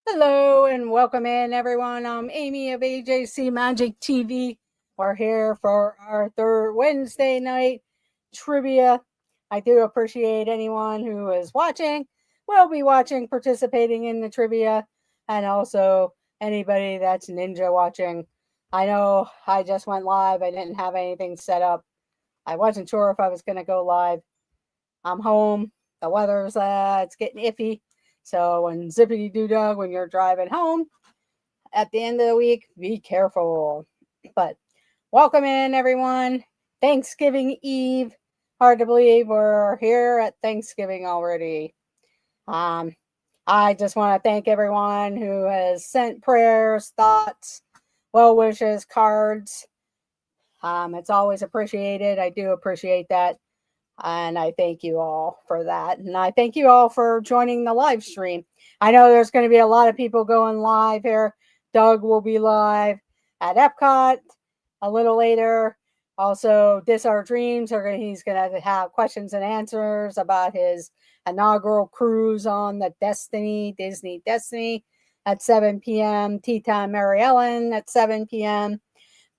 Hello and welcome in, everyone. I'm Amy of AJC Magic TV. We're here for our third Wednesday night trivia. I do appreciate anyone who is watching, will be watching, participating in the trivia, and also anybody that's ninja watching. I know I just went live. I didn't have anything set up. I wasn't sure if I was going to go live. I'm home. The weather's it's getting iffy. So when zippity doo dog, when you're driving home at the end of the week, be careful. But welcome in, everyone. Thanksgiving Eve. Hard to believe we're here at Thanksgiving already. Um, I just want to thank everyone who has sent prayers, thoughts, well wishes, cards. It's always appreciated. I do appreciate that. And I thank you all for that. And I thank you all for joining the live stream. I know there's going to be a lot of people going live here. Doug will be live at Epcot a little later. Also, This Our Dreams, he's going to have questions and answers about his inaugural cruise on the Disney Destiny at 7 p.m. Tea Time Mary Ellen at 7 p.m.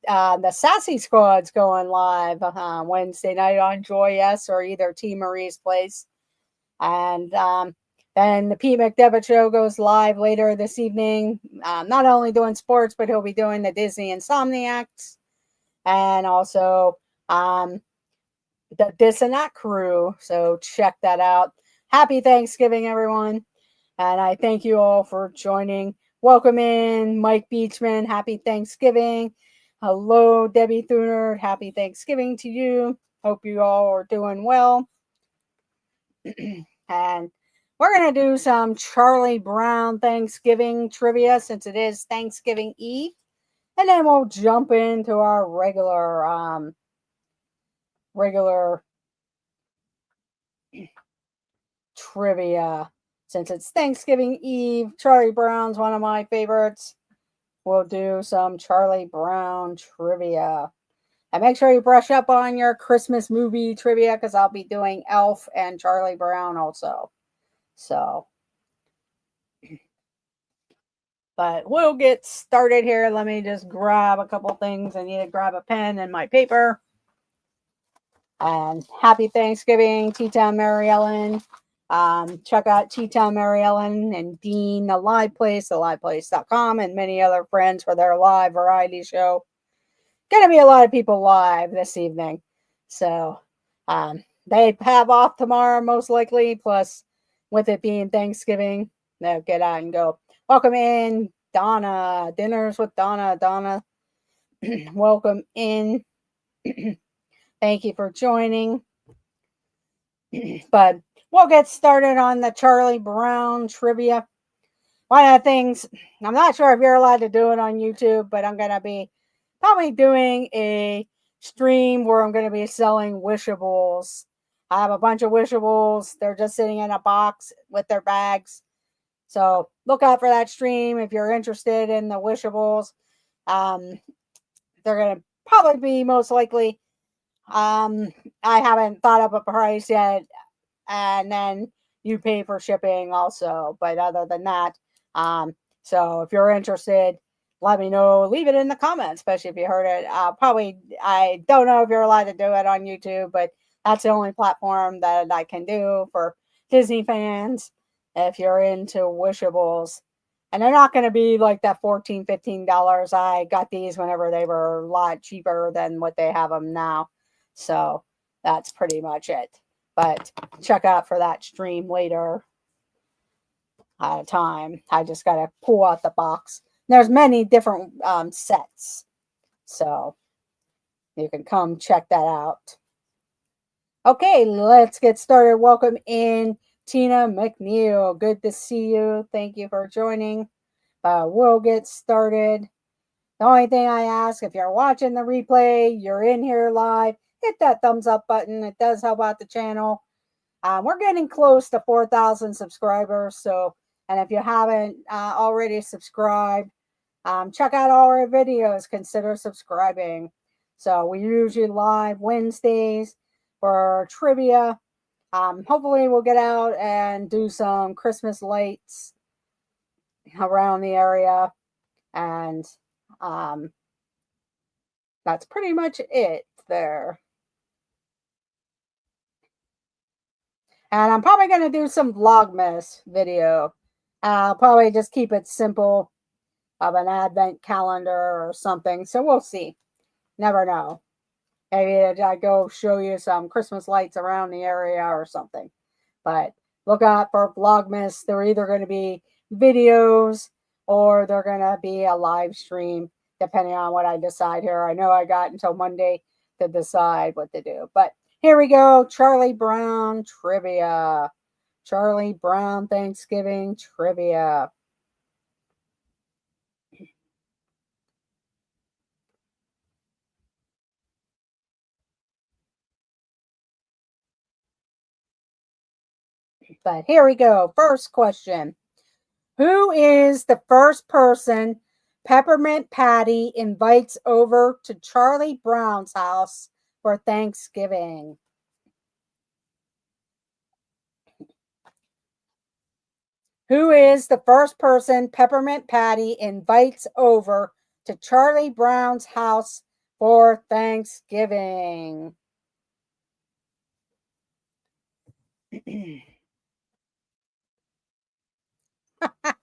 The Sassy Squad's going live Wednesday night on Joy S or either T Marie's Place. And then the Pete McDevitt Show goes live later this evening. Not only doing sports, but he'll be doing the Disney Insomniacs and also the This and That crew. So check that out. Happy Thanksgiving, everyone. And I thank you all for joining. Welcome in, Mike Beachman. Happy Thanksgiving. Hello, Debbie Thuner. Happy Thanksgiving to you. Hope you all are doing well. And we're going to do some Charlie Brown Thanksgiving trivia since it is Thanksgiving Eve. And then we'll jump into our regular trivia. Since it's Thanksgiving Eve, Charlie Brown's one of my favorites. We'll do some Charlie Brown trivia. And make sure you brush up on your Christmas movie trivia because I'll be doing Elf and Charlie Brown also. So, but we'll get started here. Let me just grab a couple things. I need to grab a pen and my paper. And happy Thanksgiving, Tea Time Mary Ellen. Check out Tea Time Mary Ellen and Dean, the Live Place, theliveplace.com, and many other friends for their live variety show. Gonna be a lot of people live this evening. So they have off tomorrow, most likely. Plus, with it being Thanksgiving, they'll get out and go. Welcome in, Donna. Dinners with Donna. Donna, welcome in. Thank you for joining. But we'll get started on the Charlie Brown trivia. One of the things, I'm not sure if you're allowed to do it on YouTube, but I'm going to be probably doing a stream where I'm going to be selling Wishables. I have a bunch of Wishables. They're just sitting in a box with their bags. So look out for that stream if you're interested in the Wishables. They're going to probably be most likely. I haven't thought up a price yet. And then you pay for shipping also. But other than that, so if you're interested, let me know. Leave it in the comments, especially if you heard it. I don't know if you're allowed to do it on YouTube, but that's the only platform that I can do for Disney fans if you're into Wishables. And they're not going to be like that $14, $15. I got these whenever they were a lot cheaper than what they have them now. So that's pretty much it. But check out for that stream later at a time. I just got to pull out the box. There's many different sets. So you can come check that out. Okay, let's get started. Welcome in, Tina McNeil. Good to see you. Thank you for joining. We'll get started. The only thing I ask, if you're watching the replay, you're in here live, hit that thumbs up button. It does help out the channel. We're getting close to 4,000 subscribers. So, and if you haven't already subscribed, check out all our videos. Consider subscribing. So we usually live Wednesdays for trivia. Hopefully we'll get out and do some Christmas lights around the area, and um, that's pretty much it there. And I'm probably going to do some Vlogmas video. I'll probably just keep it simple of an advent calendar or something. So we'll see. Never know. Maybe I go show you some Christmas lights around the area or something. But look out for Vlogmas. They're either going to be videos or they're going to be a live stream, depending on what I decide here. I know I got until Monday to decide what to do. But here we go. Charlie Brown trivia. Charlie Brown Thanksgiving trivia. But here we go. First question. Who is the first person Peppermint Patty invites over to Charlie Brown's house for Thanksgiving? Who is the first person Peppermint Patty invites over to Charlie Brown's house for Thanksgiving?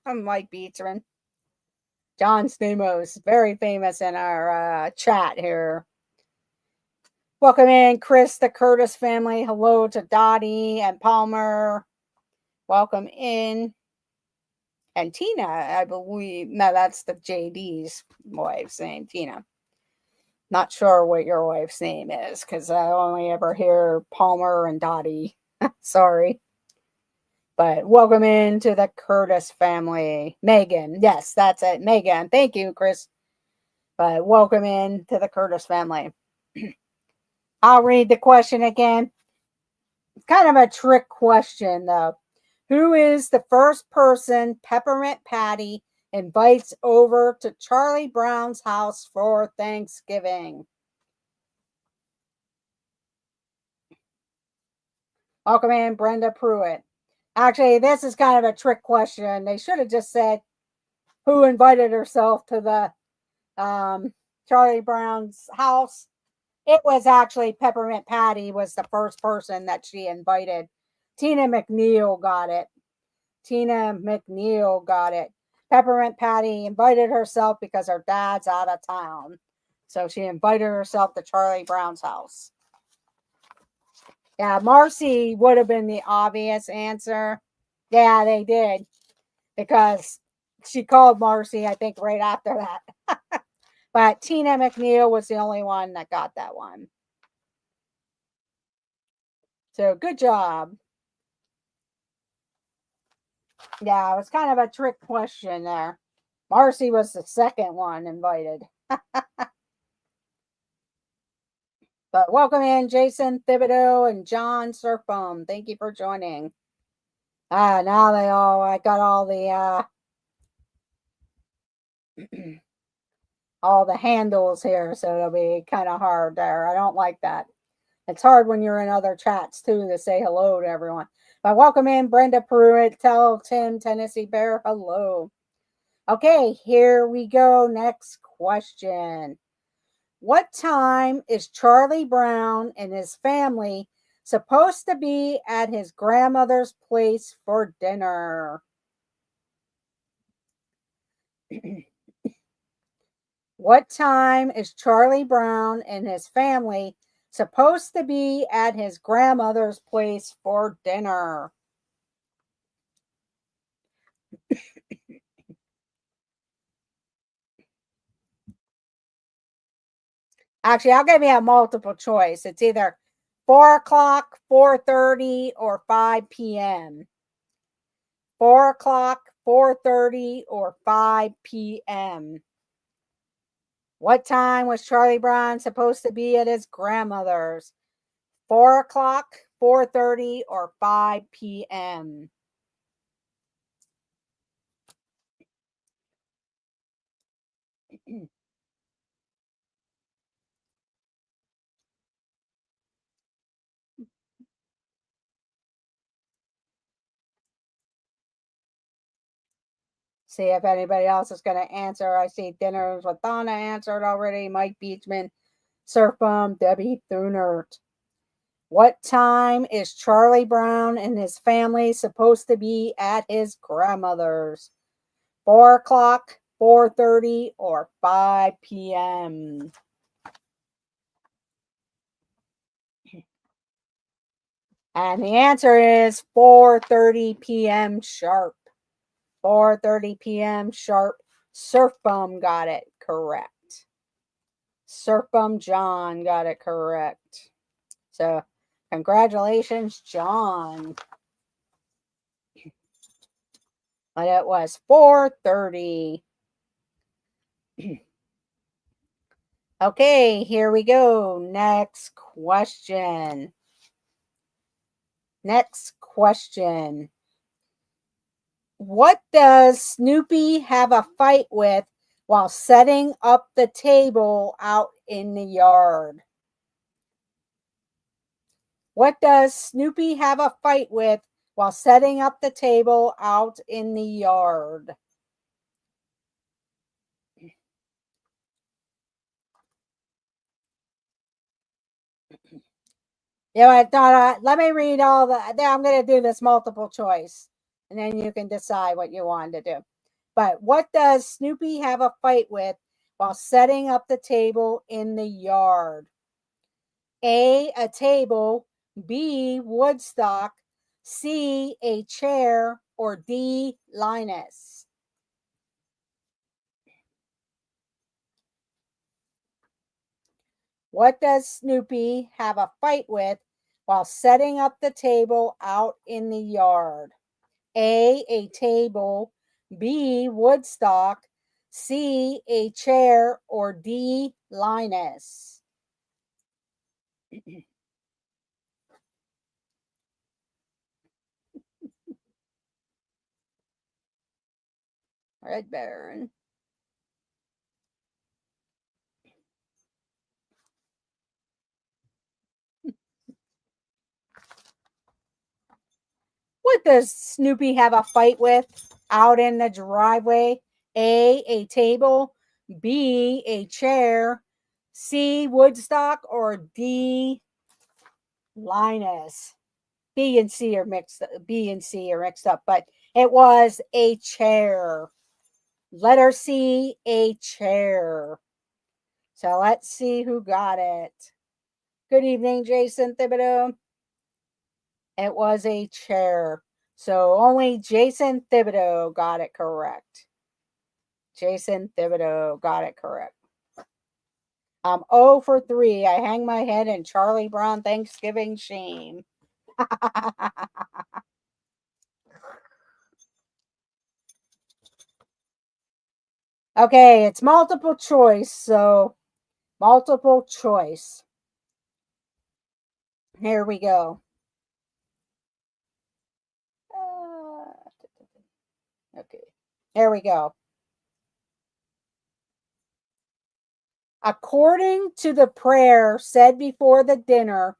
Mike Beatsman. John Stamos, very famous in our chat here. Welcome in, Chris, the Curtis family. Hello to Dottie and Palmer. Welcome in. And Tina, I believe. No, that's the JD's wife's name, Tina. Not sure what your wife's name is because I only ever hear Palmer and Dottie. Sorry. But welcome into the Curtis family. Megan. Yes, that's it. Megan. Thank you, Chris. But welcome in to the Curtis family. I'll read the question again. Kind of a trick question, though. Who is the first person Peppermint Patty invites over to Charlie Brown's house for Thanksgiving? Welcome in, Brenda Pruitt. Actually, this is kind of a trick question. They should have just said who invited herself to the Charlie Brown's house. It was actually Peppermint Patty was the first person that she invited. Tina McNeil got it. Tina McNeil got it. Peppermint Patty invited herself because her dad's out of town. So she invited herself to Charlie Brown's house. Yeah, Marcy would have been the obvious answer. Yeah, they did. Because she called Marcy, I think, right after that. But Tina McNeil was the only one that got that one. So good job. Yeah, it was kind of a trick question there. Marcy was the second one invited. But welcome in, Jason Thibodeau and John Surfum. Thank you for joining. Now I got all the all the handles here, so it'll be kind of hard there. I don't like that. It's hard when you're in other chats too to say hello to everyone. But welcome in, Brenda Pruitt. Tell Tim Tennessee Bear hello. Okay, here we go. Next question. What time is Charlie Brown and his family supposed to be at his grandmother's place for dinner? What time is Charlie Brown and his family supposed to be at his grandmother's place for dinner? Actually, I'll give you a multiple choice. It's either 4 o'clock, 4:30, or 5 p.m. 4 o'clock, 4:30, or 5 p.m. What time was Charlie Brown supposed to be at his grandmother's? 4 o'clock, 4:30, or 5 p.m.? See if anybody else is going to answer. I see Dinners with Donna answered already. Mike Beachman, Surf Bum, Debbie Thunert. What time is Charlie Brown and his family supposed to be at his grandmother's? 4 o'clock, 4:30, or 5 p.m.? And the answer is 4:30 p.m. sharp. 4:30 p.m. sharp. Surf Bum got it correct. Surf Bum John got it correct. So, congratulations, John. But it was 4:30. Okay, here we go. Next question. Next question. What does Snoopy have a fight with while setting up the table out in the yard? What does Snoopy have a fight with while setting up the table out in the yard? Yeah, I thought, let me read all the, I'm going to do this multiple choice, and then you can decide what you want to do. But what does Snoopy have a fight with while setting up the table in the yard? A table, B, Woodstock, C, a chair, or D, Linus? What does Snoopy have a fight with while setting up the table out in the yard? A table, B, Woodstock, C, a chair, or D, Linus? Red Baron. What does Snoopy have a fight with out in the driveway? A table, B, a chair, C, Woodstock, or D, Linus? B and C are mixed up, but it was a chair. Letter C, a chair. So let's see who got it. Good evening, Jason Thibodeau. It was a chair. So only Jason Thibodeau got it correct. Jason Thibodeau got it correct. I'm 0 for 3. I hang my head in Charlie Brown Thanksgiving shame. Okay, it's multiple choice. So multiple choice. Here we go. Okay, here we go. According to the prayer said before the dinner,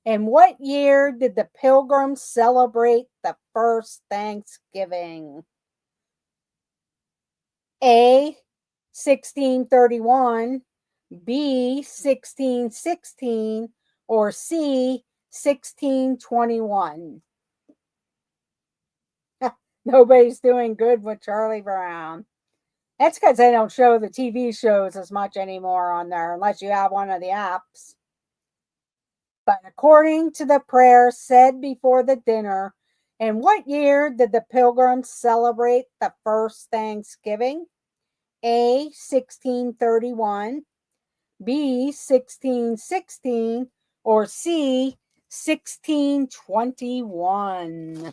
in what year did the Pilgrims celebrate the first Thanksgiving? A, 1631, B, 1616, or C, 1621? Nobody's doing good with Charlie Brown. That's because they don't show the TV shows as much anymore on there unless you have one of the apps. But according to the prayer said before the dinner, in what year did the Pilgrims celebrate the first Thanksgiving? A, 1631, B, 1616, or C, 1621?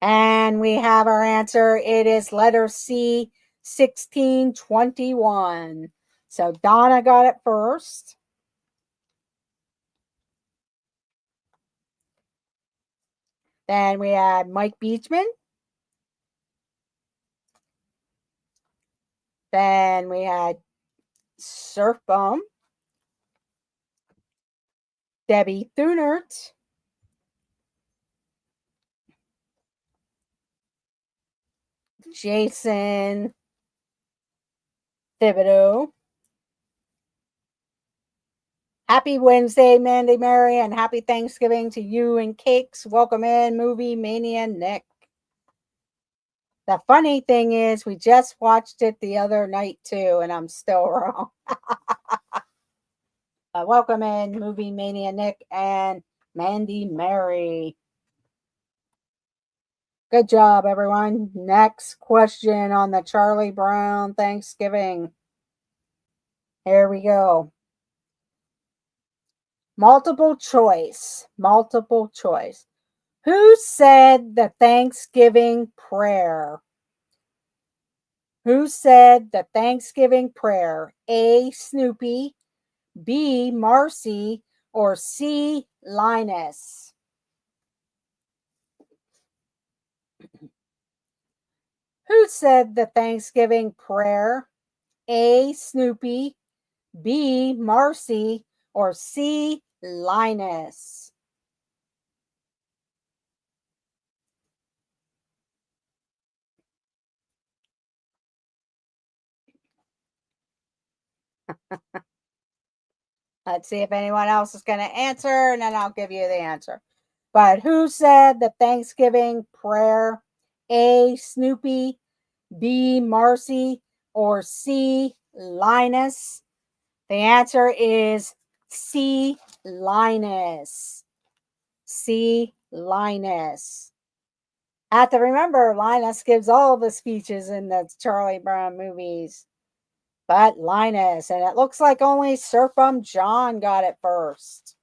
And we have our answer. It is letter C, 1621. So Donna got it first. Then we had Mike Beachman. Then we had Surf Bum, Debbie Thunert, Jason Thibodeau. Happy Wednesday, Mandy Mary, and happy Thanksgiving to you and Cakes. Welcome in, Movie Mania Nick. The funny thing is, we just watched it the other night too, and I'm still wrong. Welcome in, Movie Mania Nick and Mandy Mary. Good job, everyone. Next question on the Charlie Brown Thanksgiving. Here we go. Multiple choice. Multiple choice. Who said the Thanksgiving prayer? Who said the Thanksgiving prayer? A. Snoopy, B. Marcy, or C. Linus? Who said the Thanksgiving prayer? A. Snoopy, B. Marcy, or C. Linus? Let's see if anyone else is going to answer, and then I'll give you the answer. But who said the Thanksgiving prayer? A. Snoopy, B. Marcy, or C. Linus? The answer is C. Linus. C. Linus. I have to remember, Linus gives all the speeches in the Charlie Brown movies. But Linus, and it looks like only Sir John got it first.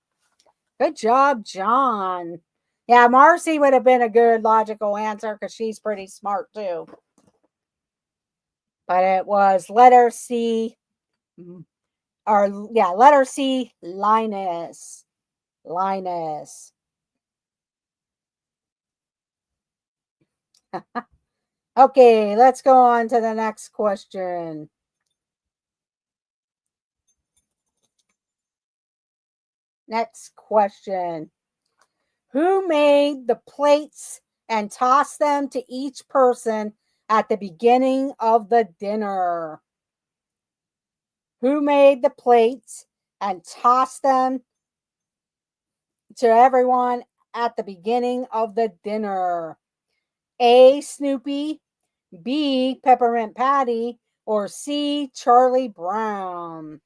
Good job, John. Yeah, Marcy would have been a good logical answer because she's pretty smart too. But it was letter C, letter C, Linus. Linus. Okay, let's go on to the next question. Next question. Who made the plates and tossed them to each person at the beginning of the dinner? Who made the plates and tossed them to everyone at the beginning of the dinner? A. Snoopy, B. Peppermint Patty, or C. Charlie Brown?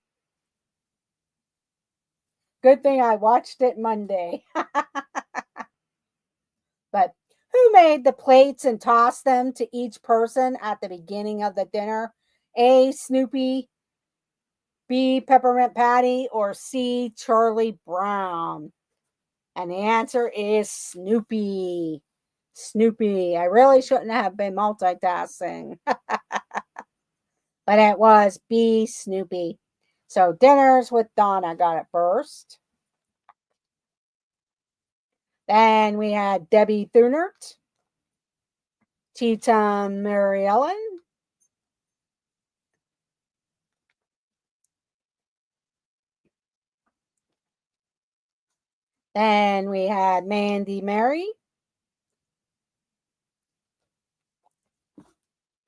Good thing I watched it Monday. But who made the plates and tossed them to each person at the beginning of the dinner? A. Snoopy, B. Peppermint Patty, or C. Charlie Brown? And the answer is Snoopy. Snoopy. I really shouldn't have been multitasking. But it was B. Snoopy. So Dinners with Donna got it first. Then we had Debbie Thunert, Teton Mary Ellen, then we had Mandy Mary,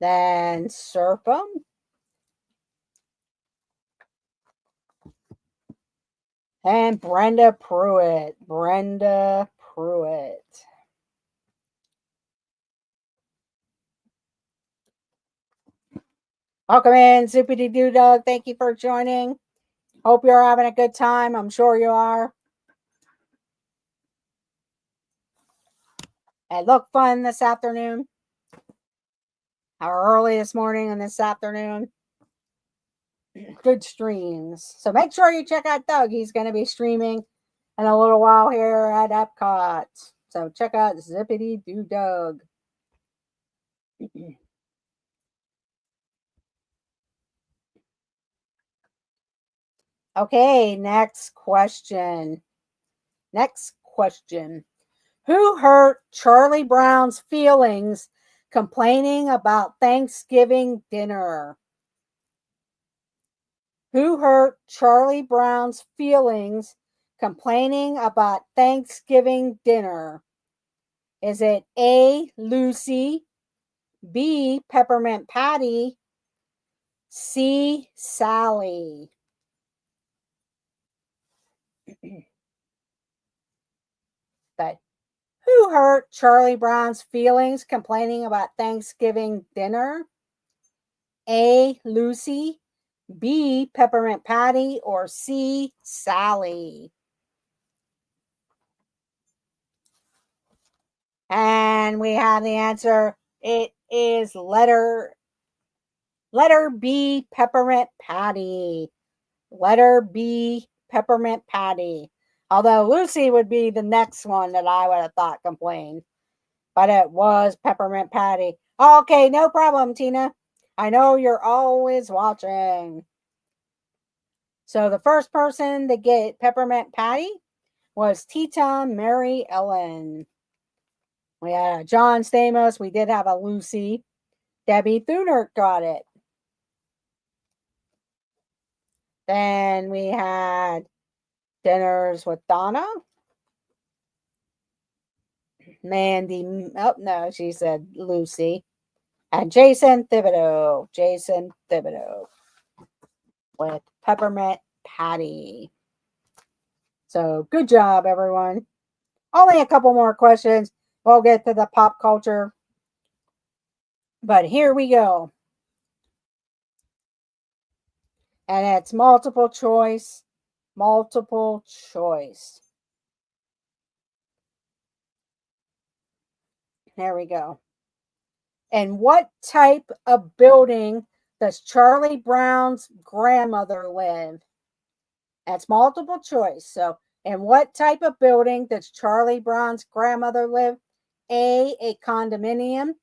then Serpum, and Brenda Pruitt. Brenda Pruitt. Welcome in, Zoopity Doo Dog. Thank you for joining. Hope you're having a good time. I'm sure you are. It looked fun this afternoon. Or early this morning and this afternoon. Good streams. So make sure you check out Doug. He's going to be streaming in a little while here at Epcot. So check out Zippity Doo Doug. Okay, next question. Next question. Who hurt Charlie Brown's feelings complaining about Thanksgiving dinner? Who hurt Charlie Brown's feelings complaining about Thanksgiving dinner? Is it A. Lucy, B, Peppermint Patty, C, Sally. But who hurt Charlie Brown's feelings complaining about Thanksgiving dinner? A, Lucy, B, Peppermint Patty, or C, Sally? And we have the answer. It is letter B, Peppermint Patty. Letter B, Peppermint Patty. Although Lucy would be the next one that I would have thought complained. But it was Peppermint Patty. Okay, no problem, Tina. I know you're always watching. So the first person to get Peppermint Patty was Tita Mary Ellen. We had John Stamos. We did have a Lucy. Debbie Thunert got it. Then we had Dinners with Donna. Mandy. Oh, no, she said Lucy. And Jason Thibodeau. Jason Thibodeau with Peppermint Patty. So good job, everyone. Only a couple more questions. We'll get to the pop culture. But here we go. And it's multiple choice. Multiple choice. There we go. And what type of building does Charlie Brown's grandmother live? That's multiple choice. So, in what type of building does Charlie Brown's grandmother live? A condominium,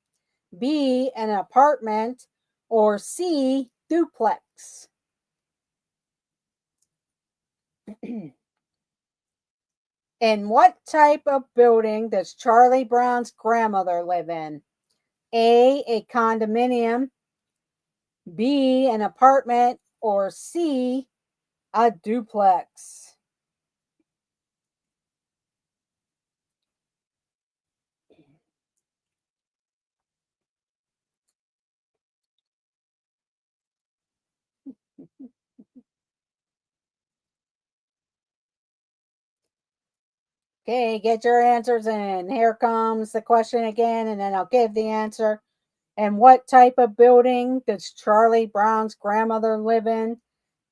B, an apartment, or C, duplex? In what type of building does Charlie Brown's grandmother live in? A condominium, B, an apartment, or C, a duplex? Okay, get your answers in. Here comes the question again, and then I'll give the answer. And what type of building does Charlie Brown's grandmother live in?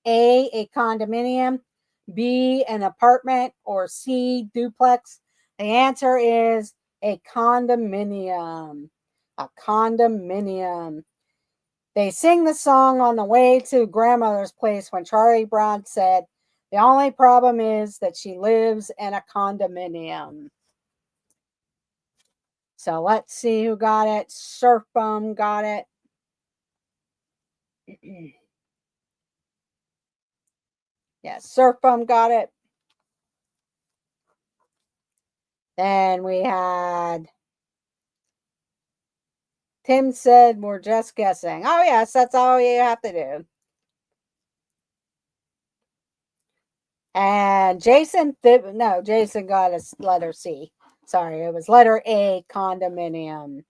A condominium, B, an apartment, or C, duplex? The answer is a condominium. A condominium. They sing the song on the way to grandmother's place when Charlie Brown said, the only problem is that she lives in a condominium. So let's see who got it. Surf Bum got it. Yes, Surf Bum got it. Then we had Tim said we're just guessing. Oh, yes, that's all you have to do. And Jason got a letter C. Sorry, it was letter A, condominium.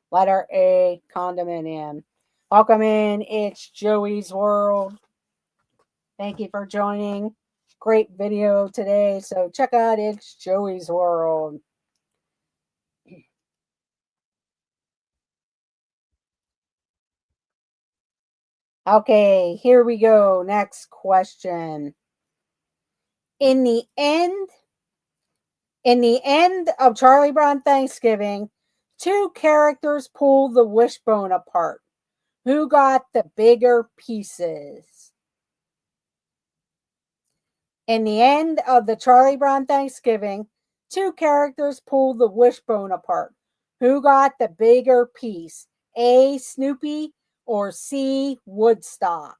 Letter A, condominium. Welcome in. It's Joey's World. Thank you for joining. Great video today. So check out It's Joey's World. Okay, here we go. Next question. In the end of Charlie Brown Thanksgiving, two characters pull the wishbone apart. Who got the bigger pieces? In the end of the Charlie Brown Thanksgiving, two characters pull the wishbone apart. Who got the bigger piece? A, Snoopy, or C, Woodstock?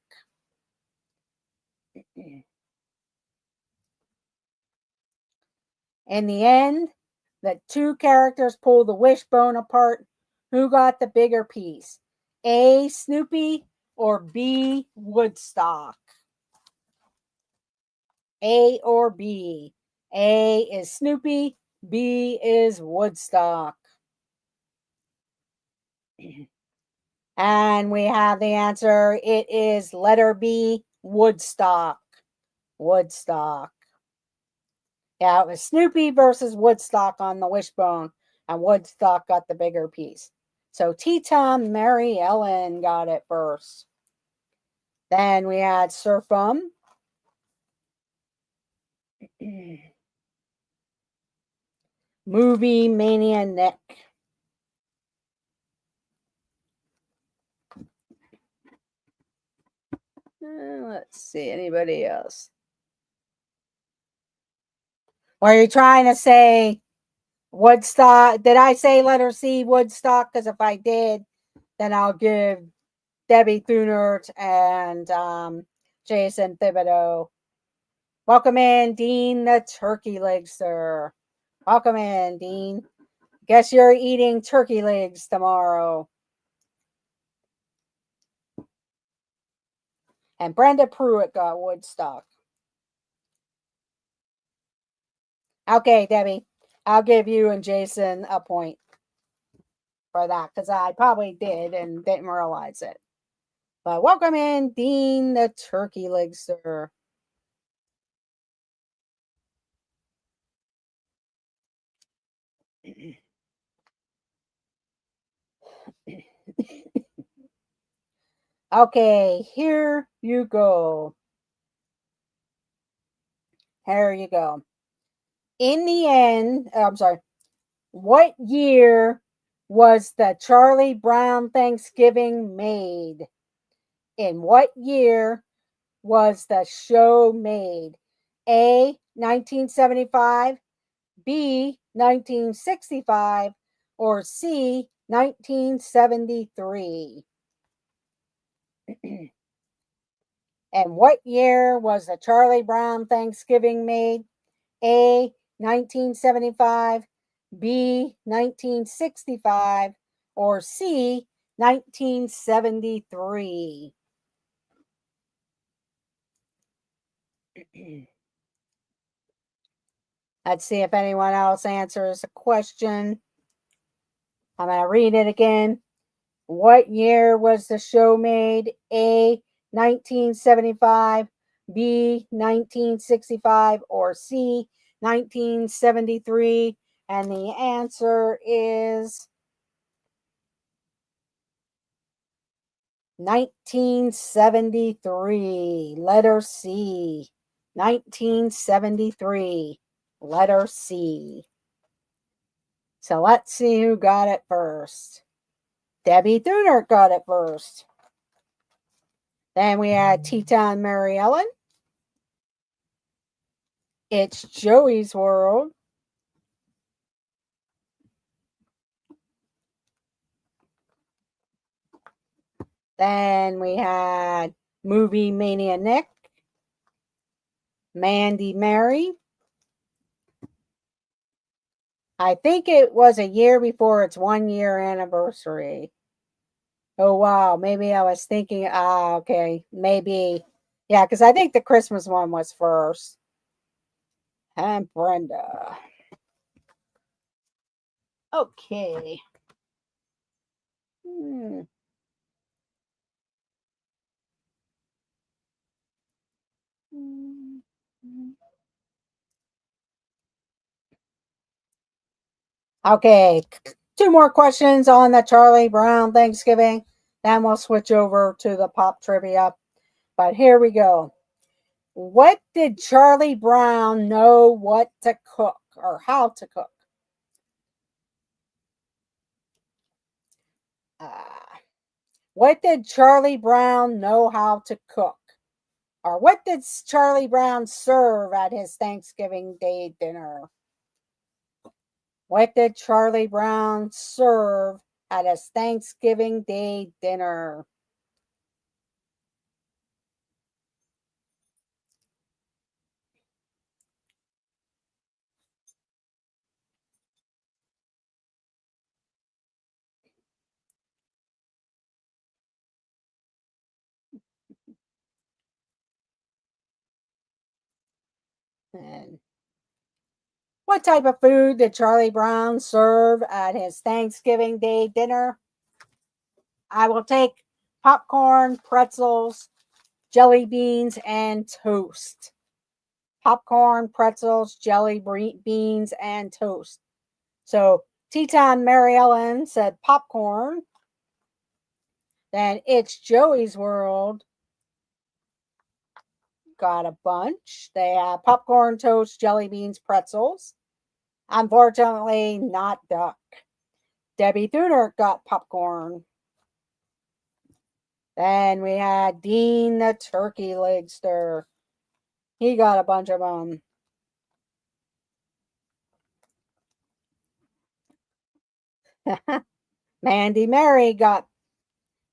In the end, the two characters pull the wishbone apart. Who got the bigger piece? A, Snoopy, or B, Woodstock? A or B? A is Snoopy, B is Woodstock. And we have the answer. It is letter B, Woodstock. Woodstock. Yeah, it was Snoopy versus Woodstock on the wishbone, and Woodstock got the bigger piece. So T-Tom, Mary Ellen got it first. Then we had Surfum. Movie Mania Nick. Let's see, anybody else? Are you trying to say Woodstock? Did I say letter C, Woodstock? Because if I did, then I'll give Debbie Thunert and Jason Thibodeau. Welcome in, Dean the Turkey Leg Sir. Welcome in, Dean. Guess you're eating turkey legs tomorrow. And Brenda Pruitt got Woodstock. Okay, Debbie, I'll give you and Jason a point for that because I probably did and didn't realize it. But welcome in, Dean the Turkey Leg Sir. Okay, here you go. Here you go. In the end, I'm sorry. What year was the Charlie Brown Thanksgiving made? In what year was the show made? A, 1975, B, 1965, or C, 1973? And what year was the Charlie Brown Thanksgiving made? A, 1975, B, 1965, or C, 1973? Let's see if anyone else answers the question. I'm going to read it again. What year was the show made? A, 1975, B, 1965, or C, 1973? And the answer is 1973. Letter C. 1973. Letter C. So let's see who got it first. Debbie Thunert got it first. Then we had T-Town Mary Ellen. It's Joey's World. Then we had Movie Mania Nick. Mandy Mary. I think it was a year before its 1 year anniversary. Oh, wow. Maybe I was thinking, okay. Maybe. Yeah, because I think the Christmas one was first. And Brenda. Okay. Okay. 2 more questions on the Charlie Brown Thanksgiving. Then we'll switch over to the pop trivia. But here we go. What did Charlie Brown know what to cook or how to cook? What did Charlie Brown know how to cook? Or what did Charlie Brown serve at his Thanksgiving Day dinner? What did Charlie Brown serve at his Thanksgiving Day dinner? And what type of food did Charlie Brown serve at his Thanksgiving Day dinner? I will take popcorn, pretzels, jelly beans, and toast. Popcorn, pretzels, jelly beans, and toast. So Teton Mary Ellen said popcorn. Then It's Joey's World got a bunch. They have popcorn, toast, jelly beans, pretzels. Unfortunately, not duck. Debbie Thuner got popcorn. Then we had Dean the Turkey Legster. He got a bunch of them. Mandy Mary got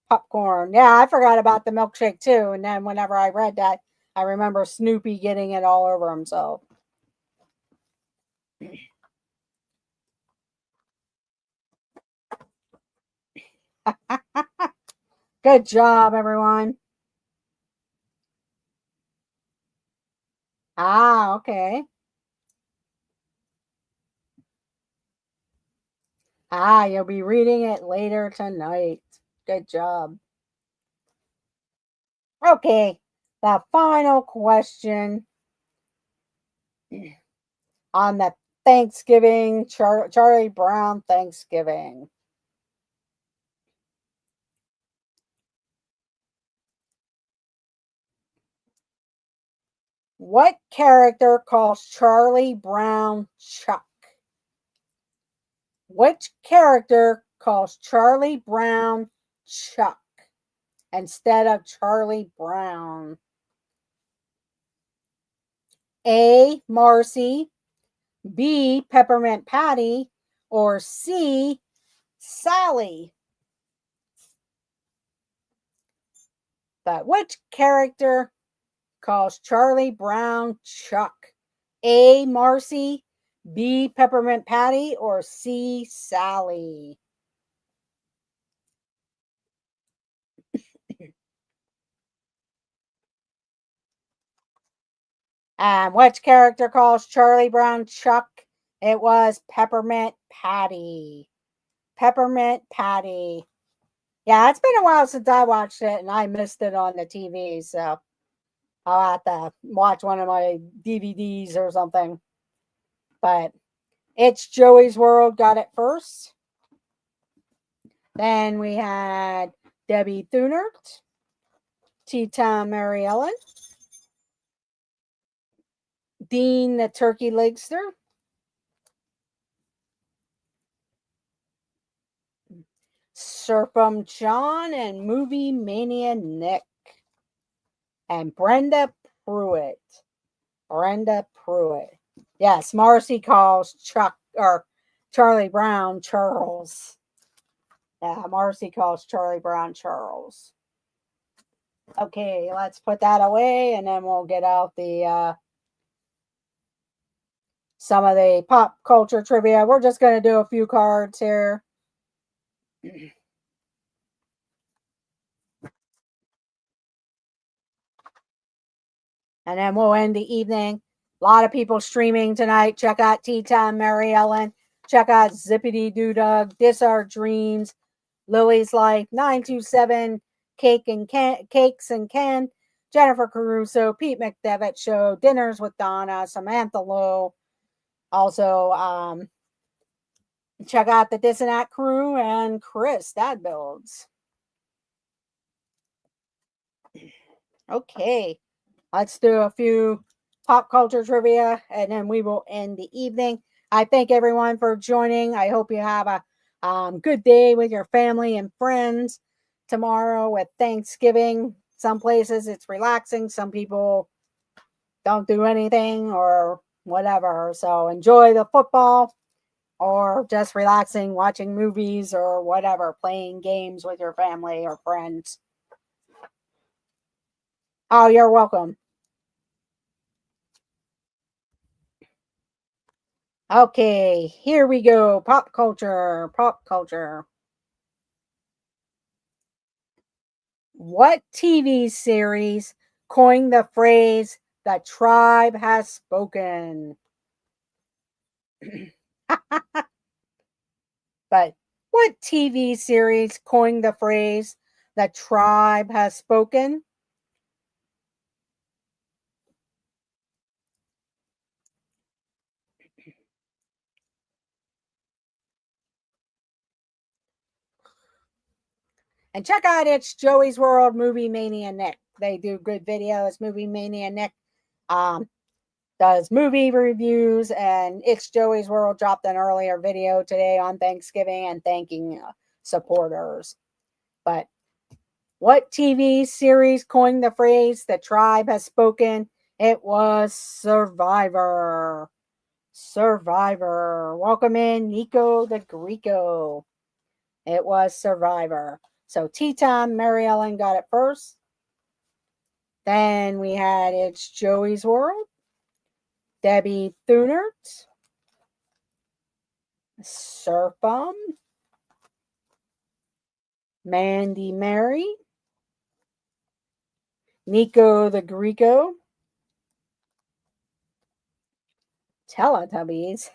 popcorn. Yeah, I forgot about the milkshake too. And then whenever I read that, I remember Snoopy getting it all over himself. Good job, everyone. Ah, okay. Ah, you'll be reading it later tonight. Good job. Okay, the final question on the Thanksgiving, Charlie Brown Thanksgiving. What character calls Charlie Brown Chuck? Which character calls Charlie Brown Chuck instead of Charlie Brown? A. Marcy, B. Peppermint Patty, or C. Sally? But which character calls Charlie Brown Chuck? A. Marcy, B. Peppermint Patty, or C. Sally? And which character calls Charlie Brown Chuck? It was Peppermint Patty. Peppermint Patty. Yeah, it's been a while since I watched it and I missed it on the TV, so I'll have to watch one of my DVDs or something. But It's Joey's World got it first. Then we had Debbie Thunert, Teton Mary Ellen, Dean the Turkey Legster, Serpum John, and Movie Mania Nick, and Brenda Pruitt. Brenda Pruitt. Yes, Marcy calls Chuck or Charlie Brown Charles. Yeah, Marcy calls Charlie Brown Charles. Okay, let's put that away and then we'll get out the some of the pop culture trivia. We're just going to do a few cards here. And then we'll end the evening. A lot of people streaming tonight. Check out Tea Time Mary Ellen. Check out Zippity Doo Dug, This Our Dreams, Lily's Life, 927, Cakes and Ken, Jennifer Caruso, Pete McDevitt Show, Dinners with Donna, Samantha Lowe. Also, check out the Dissonant Crew and Chris Dad Builds. Okay, let's do a few pop culture trivia and then we will end the evening. I thank everyone for joining. I hope you have a good day with your family and friends tomorrow with Thanksgiving. Some places it's relaxing, some people don't do anything or whatever. So enjoy the football or just relaxing, watching movies or whatever, playing games with your family or friends. Oh, you're welcome. Okay, here we go. Pop culture. Pop culture. What TV series coined the phrase, the tribe has spoken? But What TV series coined the phrase, "The tribe has spoken"? And check out It's Joey's World, Movie Mania Nick. They do good videos. Movie Mania Nick does movie reviews, and It's Joey's World dropped an earlier video today on Thanksgiving and thanking supporters. But what TV series coined the phrase, "The tribe has spoken"? It was Survivor. Survivor. Welcome in, Nico the Greco. It was Survivor. So Tea Time, Mary Ellen got it first. Then we had It's Joey's World, Debbie Thunert, Surfum, Mandy Mary, Nico the Greco, Teletubbies.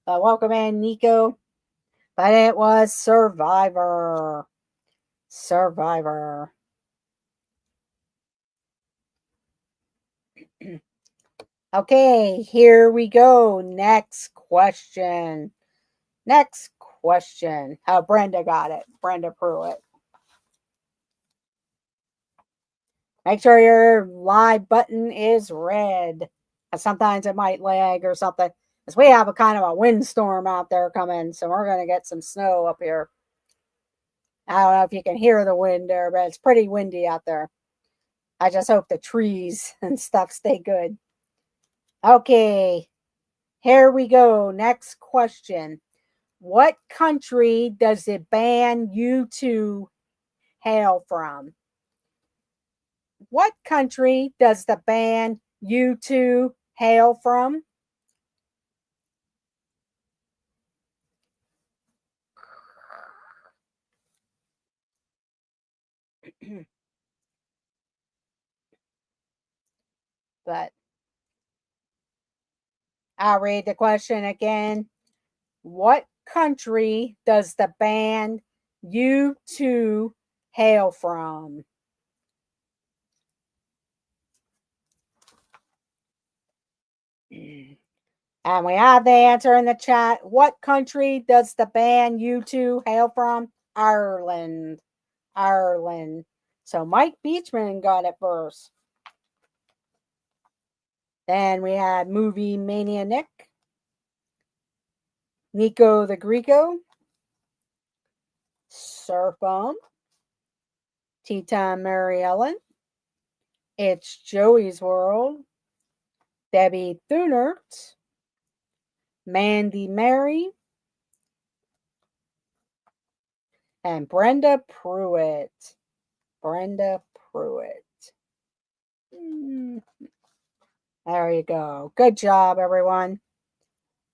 Welcome in, Nico. But it was Survivor. Survivor. Okay, here we go. Next question. Next question. Brenda got it. Brenda Pruitt. Make sure your live button is red. Sometimes it might lag or something. Because we have a kind of a windstorm out there coming. So we're going to get some snow up here. I don't know if you can hear the wind there, but it's pretty windy out there. I just hope the trees and stuff stay good. Okay, here we go. Next question. What country does the band U2 hail from? What country does the band U2 hail from? But I'll read the question again. What country does the band U2 hail from? And we have the answer in the chat. What country does the band U2 hail from? Ireland. Ireland. So Mike Beachman got it first. Then we had Movie Mania Nick, Nico the Greco, Surfum, Tea Time Mary Ellen, It's Joey's World, Debbie Thunert, Mandy Mary, and Brenda Pruitt. Brenda Pruitt. There you go. Good job, everyone.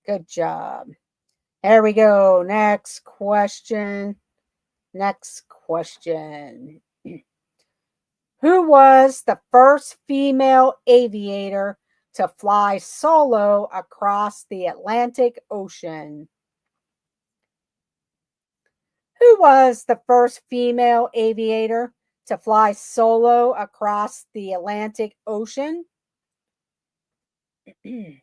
Good job. There we go. Next question. Next question. Who was the first female aviator to fly solo across the Atlantic Ocean? Who was the first female aviator to fly solo across the Atlantic Ocean? And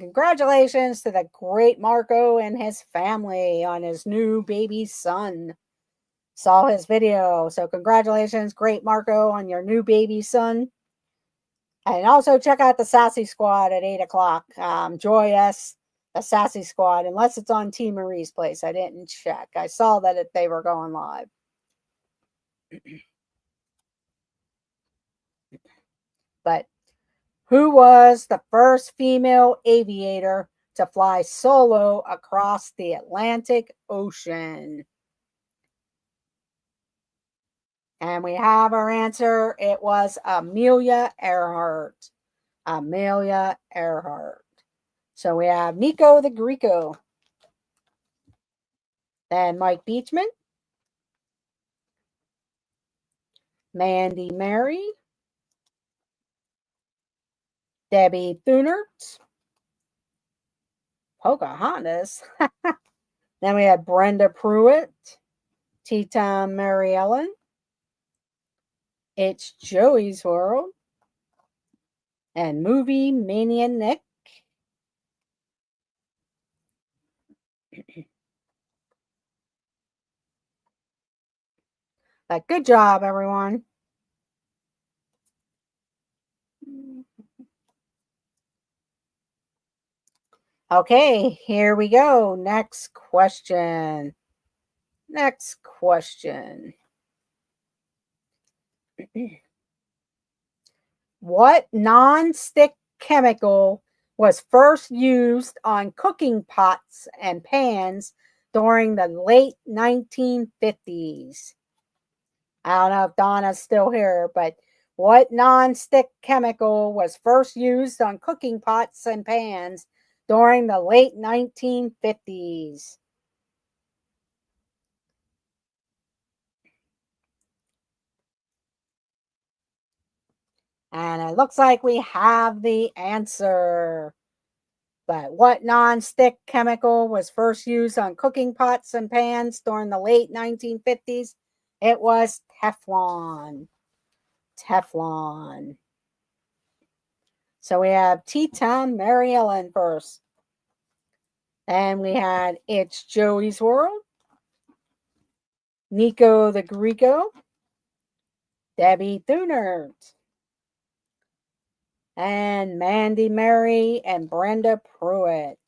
congratulations to the great Marco and his family on his new baby son. Saw his video. So congratulations, great Marco, on your new baby son. And also check out the Sassy Squad at 8 o'clock. Joy S, the Sassy Squad, unless it's on T. Marie's place. I didn't check. I saw that they were going live. But who was the first female aviator to fly solo across the Atlantic Ocean? And we have our answer. It was Amelia Earhart. Amelia Earhart. So we have Nico the Greco. Then Mike Beachman. Mandy Mary. Debbie Thunert. Pocahontas. Then we had Brenda Pruitt, Tea Time Mary Ellen, It's Joey's World, and Movie Mania Nick. But good job, everyone. Okay, here we go. Next question. Next question. What non-stick chemical was first used on cooking pots and pans during the late 1950s? I don't know if Donna's still here, but what non-stick chemical was first used on cooking pots and pans during the late 1950s? And it looks like we have the answer. But what non-stick chemical was first used on cooking pots and pans during the late 1950s? It was Teflon. Teflon. So we have Tea Time Mary Ellen first. And we had It's Joey's World, Nico the Greco, Debbie Thunert, and Mandy Mary and Brenda Pruitt.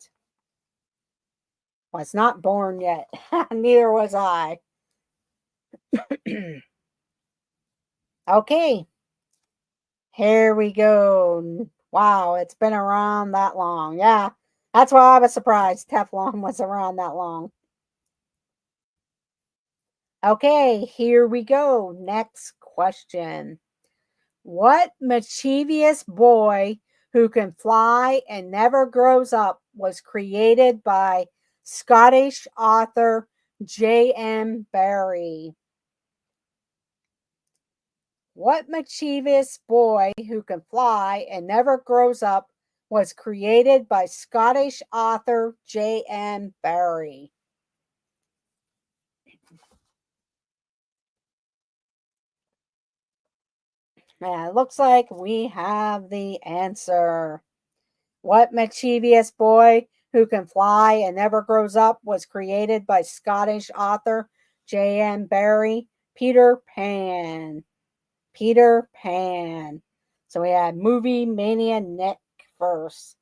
Was not born yet. Neither was I. Okay. Here we go. Wow, it's been around that long. Yeah, that's why I was surprised Teflon was around that long. Okay, here we go. Next question. What mischievous boy who can fly and never grows up was created by Scottish author J.M. Barrie? What mischievous boy who can fly and never grows up was created by Scottish author J.M. Barrie? And it looks like we have the answer. What mischievous boy who can fly and never grows up was created by Scottish author J.M. Barrie? Peter Pan. Peter Pan. So we had Movie Mania Nick first.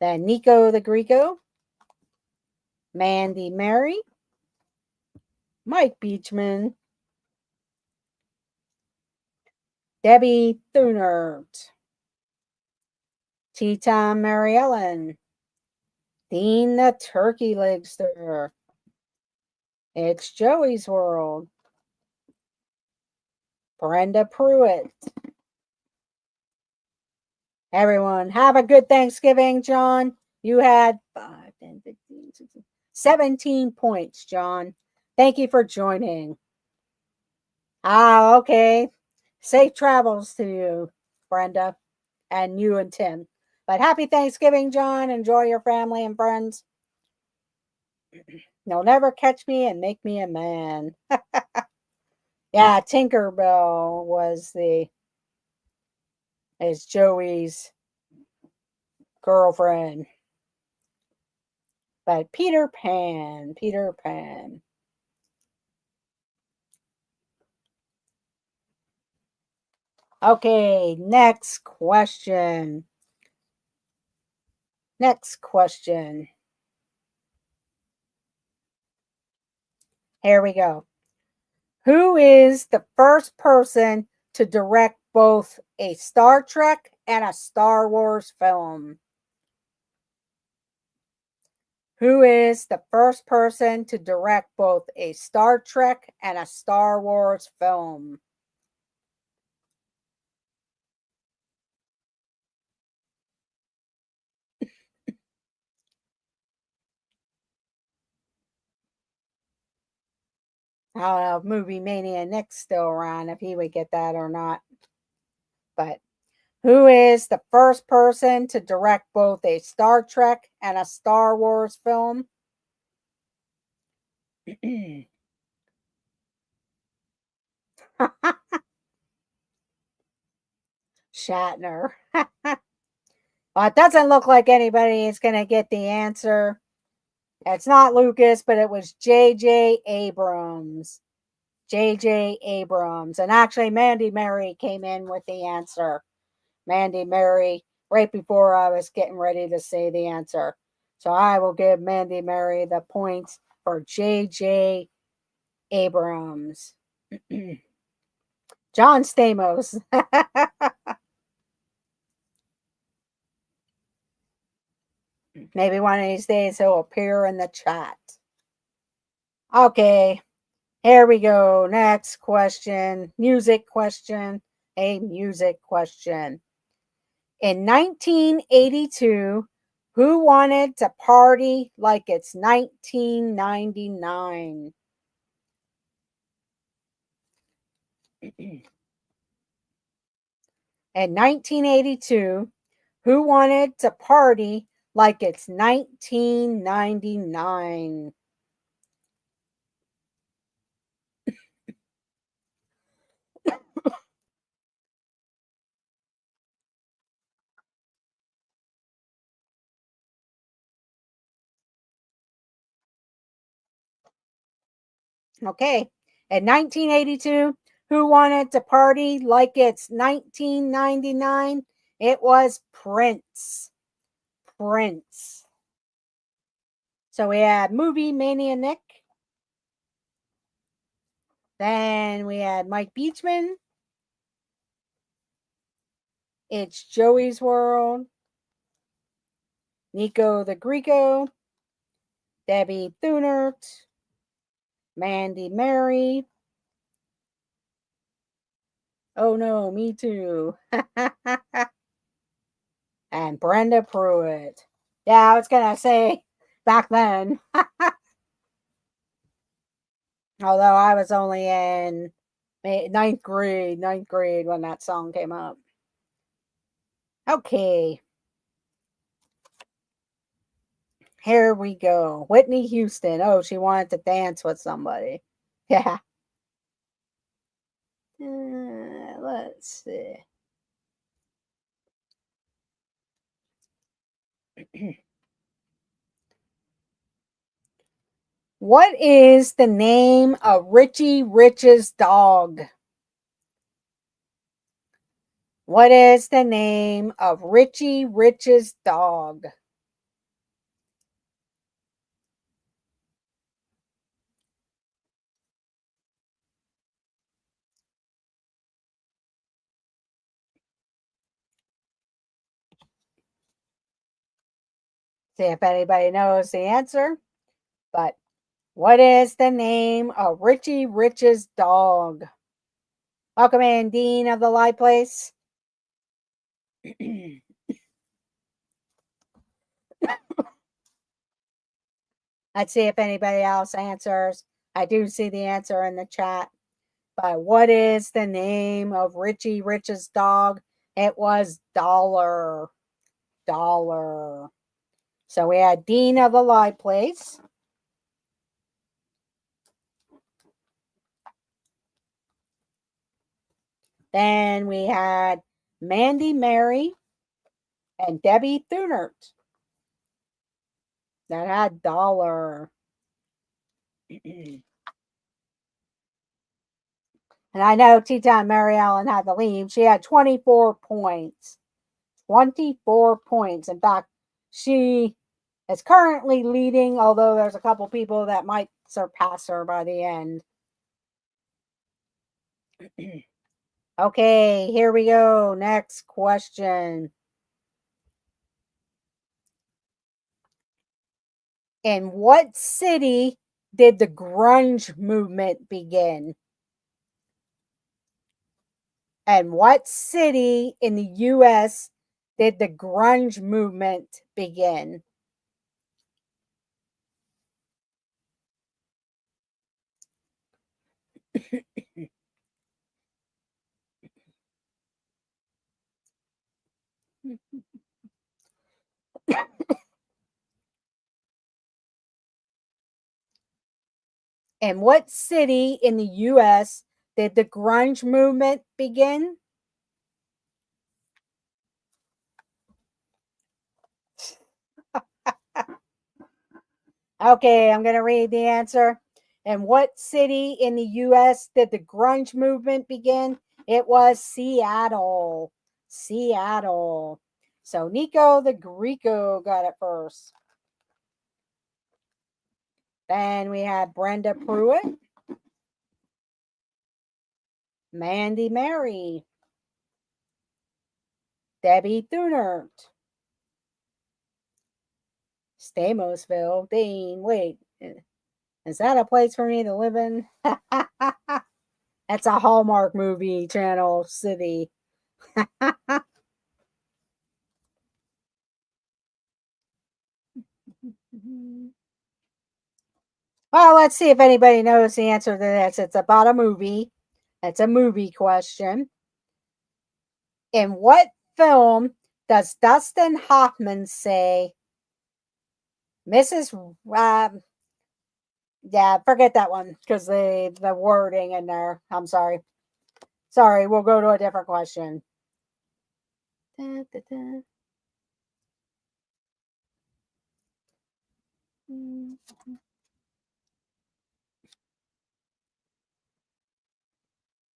Then Nico the Greco, Mandy Mary, Mike Beachman, Debbie Thunert, Tea Time Mary Ellen, Dean the Turkey Legster, It's Joey's World, Brenda Pruitt. Everyone, have a good Thanksgiving, John. You had 5, 10, 15, 16, 17 points, John. Thank you for joining. Okay. Safe travels to you, Brenda, and you and Tim. But happy Thanksgiving, John. Enjoy your family and friends. You'll never catch me and make me a man. Yeah, Tinkerbell is Joey's girlfriend. But Peter Pan. Okay, next question. Here we go. Who is the first person to direct both a Star Trek and a Star Wars film? Who is the first person to direct both a Star Trek and a Star Wars film? I don't know if Movie Mania Nick's still around, if he would get that or not. But Who is the first person to direct both a Star Trek and a Star Wars film? Shatner. Well, it doesn't look like anybody is going to get the answer. It's not Lucas, but it was J.J. Abrams. J.J. Abrams. And actually, Mandy Mary came in with the answer. Mandy Mary, right before I was getting ready to say the answer. So I will give Mandy Mary the points for J.J. Abrams. John Stamos. Maybe one of these days he'll appear in the chat. Okay, here we go. Next question. Music question. A music question. In 1982, who wanted to party like it's 1999? In 1982, who wanted to party like it's 1999? Okay. In 1982, who wanted to party like it's 1999? It was Prince. Prince. So we had Movie Mania Nick. Then we had Mike Beachman. It's Joey's World. Nico the Greco. Debbie Thunert. Mandy Mary. Oh no, me too. And Brenda Pruitt. Yeah, I was going to say back then. Although I was only in ninth grade when that song came up. Okay. Here we go. Whitney Houston. Oh, she wanted to dance with somebody. Yeah. Let's see. What is the name of Richie Rich's dog? What is the name of Richie Rich's dog? See if anybody knows the answer. But what is the name of Richie Rich's dog? Welcome in, Dean of the Live Place. Let's see if anybody else answers. I do see the answer in the chat. But what is the name of Richie Rich's dog? It was Dollar. Dollar. So we had Dean of the Live Place. Then we had Mandy Mary and Debbie Thunert. That had Dollar. And I know T-Town Mary Ellen had the lead. She had 24 points. 24 points. In fact, she is currently leading, although there's a couple people that might surpass her by the end. Okay, here we go. Next question. In what city did the grunge movement begin? And what city in the US did the grunge movement begin? In what city in the U.S. did the grunge movement begin? Okay, I'm going to read the answer. In what city in the U.S. did the grunge movement begin? It was Seattle. Seattle. So Nico the Greco got it first. Then we had Brenda Pruitt, Mandy Mary, Debbie Thunert, Stamosville, Dean. Wait, is that a place for me to live in? That's a Hallmark movie channel city. Well, let's see if anybody knows the answer to this. It's about a movie. It's a movie question. In what film does Dustin Hoffman say, Mrs. Yeah, forget that one because the wording in there. I'm sorry. Sorry, we'll go to a different question. Da, da, da.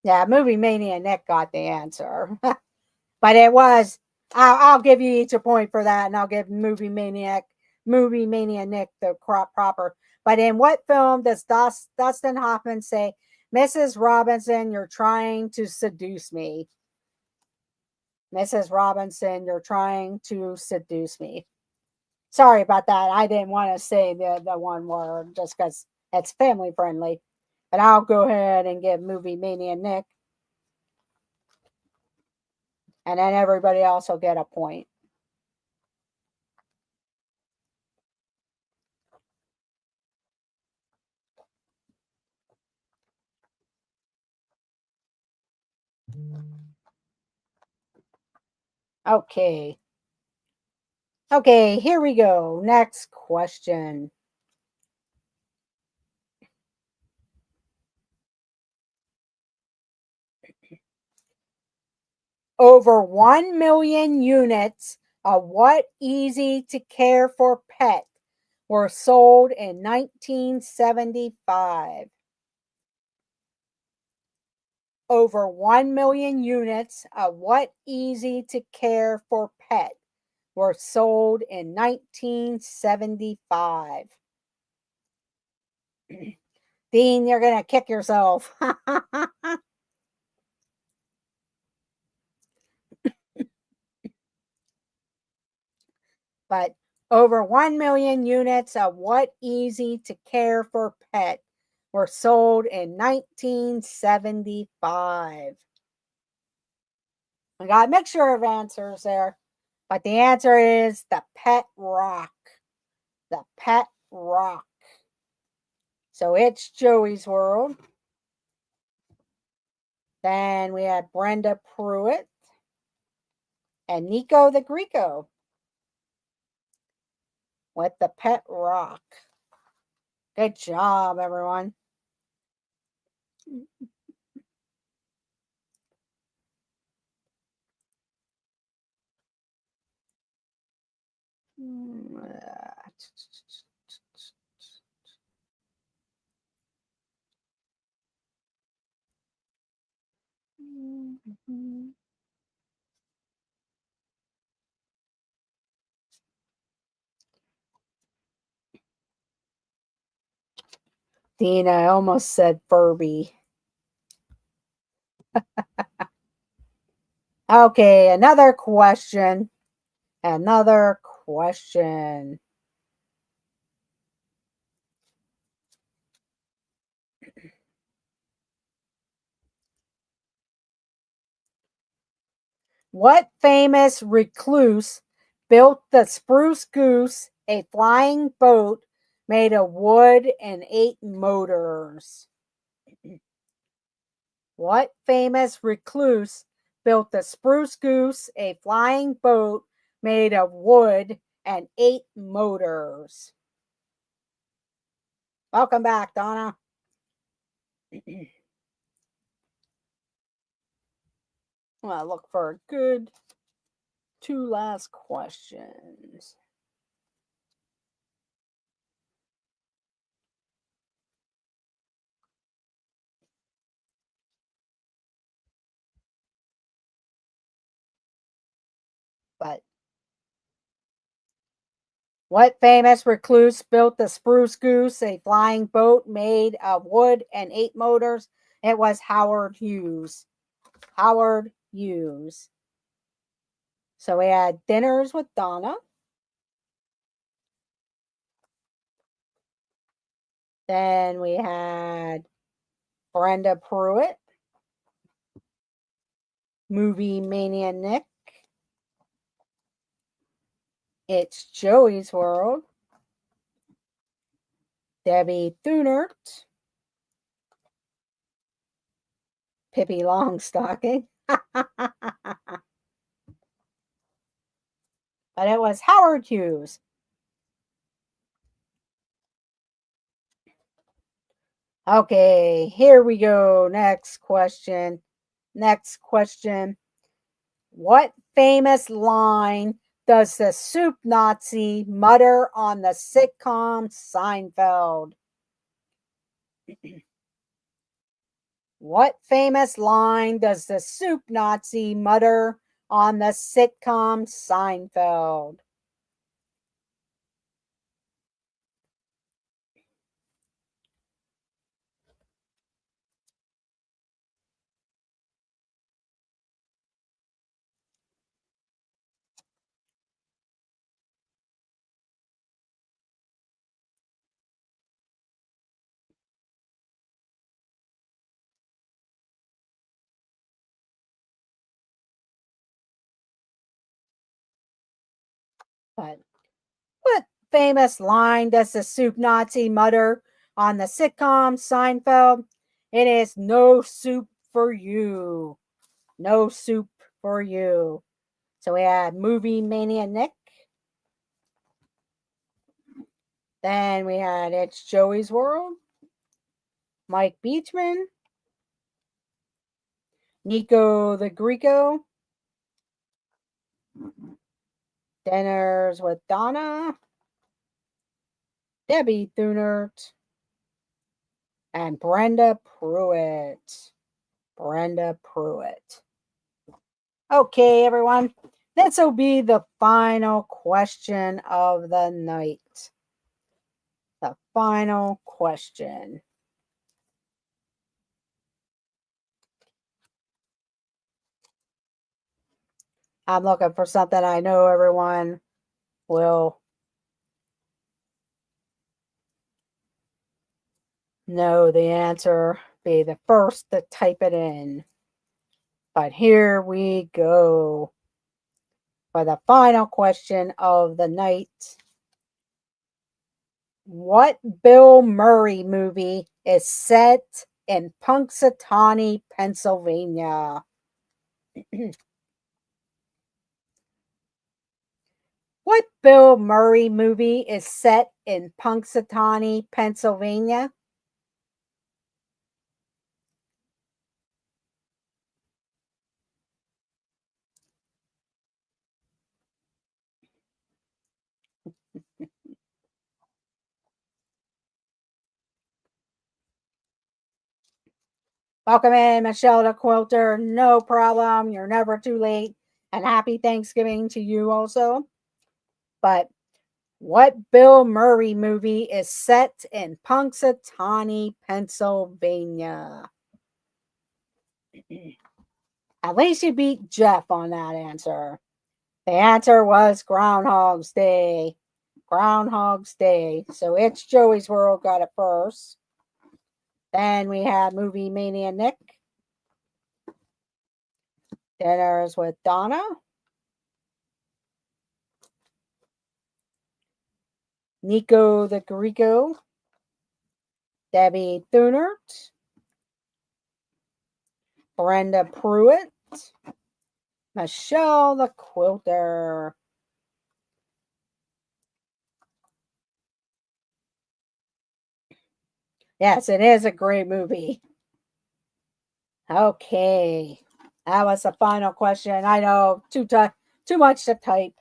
Yeah, Movie Mania Nick got the answer. But it was, I'll give you each a point for that, and I'll give Movie Mania Nick the proper. But in what film does Dustin Hoffman say, Mrs. Robinson, you're trying to seduce me? Mrs. Robinson, you're trying to seduce me. Sorry about that. I didn't want to say the one word just because it's family friendly. But I'll go ahead and give Movie Mania Nick. And then everybody else will get a point. Okay. Okay, here we go. Next question. Over 1 million units of what easy to care for pet were sold in 1975? Over 1 million units of what easy to care for pet were sold in 1975. Dean, you're going to kick yourself. But over 1 million units of what easy to care for pet were sold in 1975. We got a mixture of answers there, but the answer is the Pet Rock. The Pet Rock. So it's Joey's World. Then we had Brenda Pruitt and Nico the Greco with the Pet Rock. Good job, everyone. Dean, I almost said Furby. Okay, another question. Another question. What famous recluse built the Spruce Goose, a flying boat made of wood and 8 motors? What famous recluse built the Spruce Goose, a flying boat made of wood and 8 motors? Welcome back, Donna. Well, look for a good 2 last questions. But what famous recluse built the Spruce Goose, a flying boat made of wood and 8 motors? It was Howard Hughes. Howard Hughes. So we had Dinners with Donna. Then we had Brenda Pruitt. Movie Mania Nick. It's Joey's World. Debbie Thunert. Pippi Longstocking. But it was Howard Hughes. Okay, here we go. Next question. What famous line does the soup Nazi mutter on the sitcom Seinfeld? What famous line does the soup Nazi mutter on the sitcom Seinfeld? But what famous line does the soup Nazi mutter on the sitcom Seinfeld? It is no soup for you. No soup for you. So we had Movie Mania Nick. Then we had It's Joey's World. Mike Beachman. Nico the Greco. Dinners with Donna. Debbie Thunert. And Brenda Pruitt. Brenda Pruitt. Okay, everyone. This will be the final question of the night. The final question. I'm looking for something I know everyone will know the answer, be the first to type it in. But here we go for the final question of the night. What Bill Murray movie is set in Punxsutawney, Pennsylvania? What Bill Murray movie is set in Punxsutawney, Pennsylvania? Welcome in, Michelle the Quilter. No problem. You're never too late. And happy Thanksgiving to you also. But what Bill Murray movie is set in Punxsutawney, Pennsylvania? At least you beat Jeff on that answer. The answer was Groundhog's Day. Groundhog's Day. So It's Joey's World got it first. Then we had Movie Mania Nick. Dinners with Donna. Nico the Greco. Debbie Thunert. Brenda Pruitt. Michelle the Quilter. Yes, it is a great movie. Okay. That was the final question. I know, too much to type.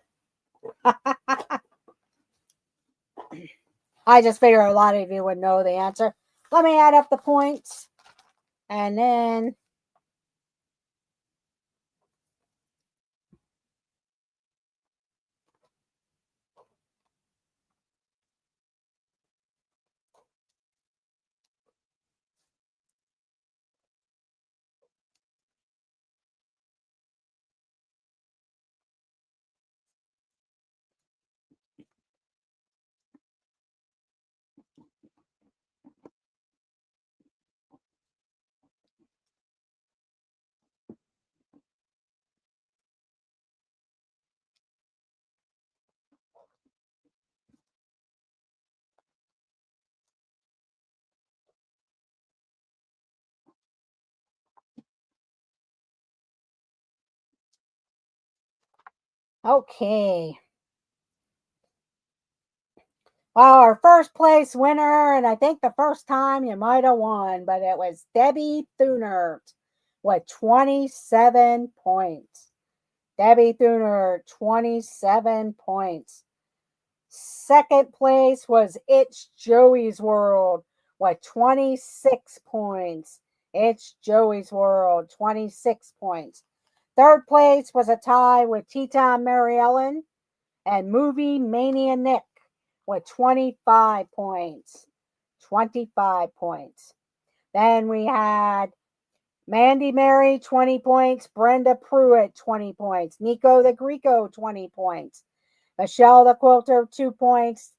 I just figure a lot of you would know the answer. Let me add up the points. And then okay. Well, our first place winner, and I think the first time you might have won, but it was Debbie Thunert with 27 points. Debbie Thunert, 27 points. Second place was It's Joey's World with 26 points. It's Joey's World, 26 points. Third place was a tie with T-Time Mary Ellen and Movie Mania Nick with 25 points. 25 points. Then we had Mandy Mary, 20 points. Brenda Pruitt, 20 points. Nico the Greco, 20 points. Michelle the Quilter, 2 points.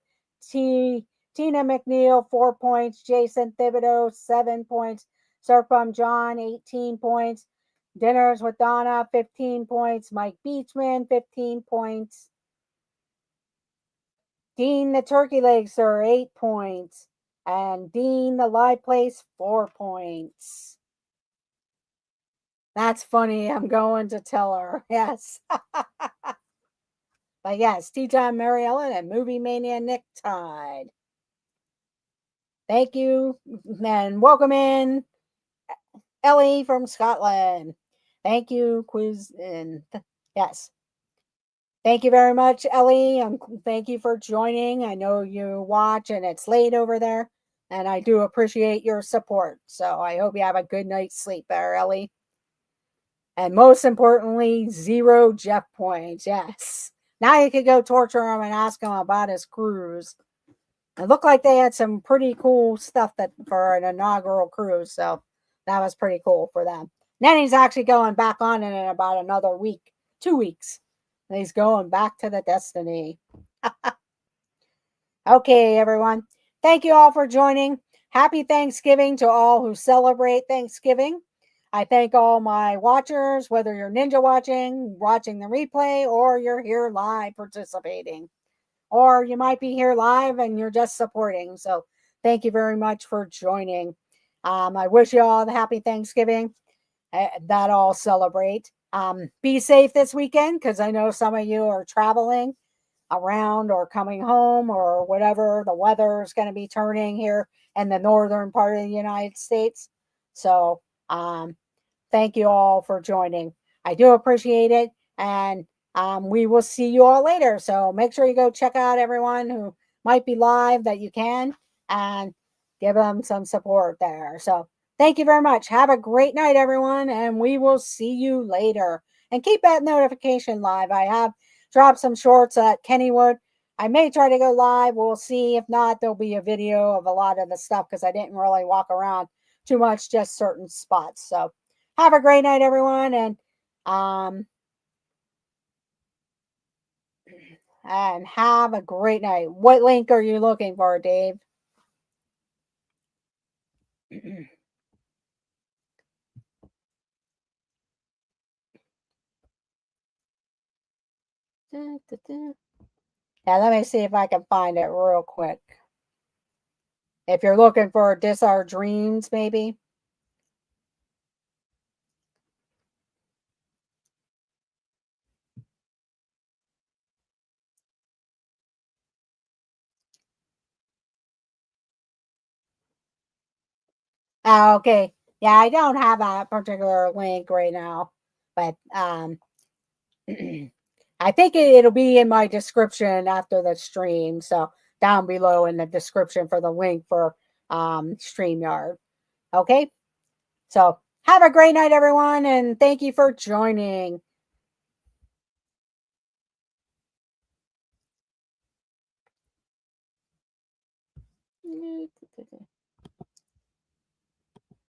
Tina McNeil, 4 points. Jason Thibodeau, 7 points. Surfbum John, 18 points. Dinners with Donna, 15 points. Mike Beachman, 15 points. Dean the Turkey Leg Sir, 8 points. And Dean the Live Place, 4 points. That's funny. I'm going to tell her. Yes. But yes, Tea Time Mary Ellen and Movie Mania Nick tied. Thank you. And welcome in Ellie from Scotland. Thank you, quiz. And yes. Thank you very much, Ellie. Thank you for joining. I know you watch and it's late over there, and I do appreciate your support. So I hope you have a good night's sleep there, Ellie. And most importantly, 0 Jeff points. Yes. Now you could go torture him and ask him about his cruise. It looked like they had some pretty cool stuff that for an inaugural cruise. So that was pretty cool for them. Then he's actually going back on it in about another week, 2 weeks. And he's going back to the Destiny. Okay, everyone. Thank you all for joining. Happy Thanksgiving to all who celebrate Thanksgiving. I thank all my watchers, whether you're ninja watching the replay, or you're here live participating. Or you might be here live and you're just supporting. So thank you very much for joining. I wish you all a happy Thanksgiving that all celebrate. Be safe this weekend because I know some of you are traveling around or coming home or whatever. The weather is going to be turning here in the northern part of the United States. So thank you all for joining. I do appreciate it. And we will see you all later. So make sure you go check out everyone who might be live that you can and give them some support there. So thank you very much. Have a great night, everyone. And we will see you later. And keep that notification live. I have dropped some shorts at Kennywood. I may try to go live. We'll see. If not, there'll be a video of a lot of the stuff because I didn't really walk around too much, just certain spots. So have a great night, everyone. And have a great night. What link are you looking for, Dave? Yeah, let me see if I can find it real quick. If you're looking for Dis Our Dreams, maybe. Okay. Yeah, I don't have a particular link right now, but I think it'll be in my description after the stream. So down below in the description for the link for StreamYard. Okay. So have a great night, everyone, and thank you for joining.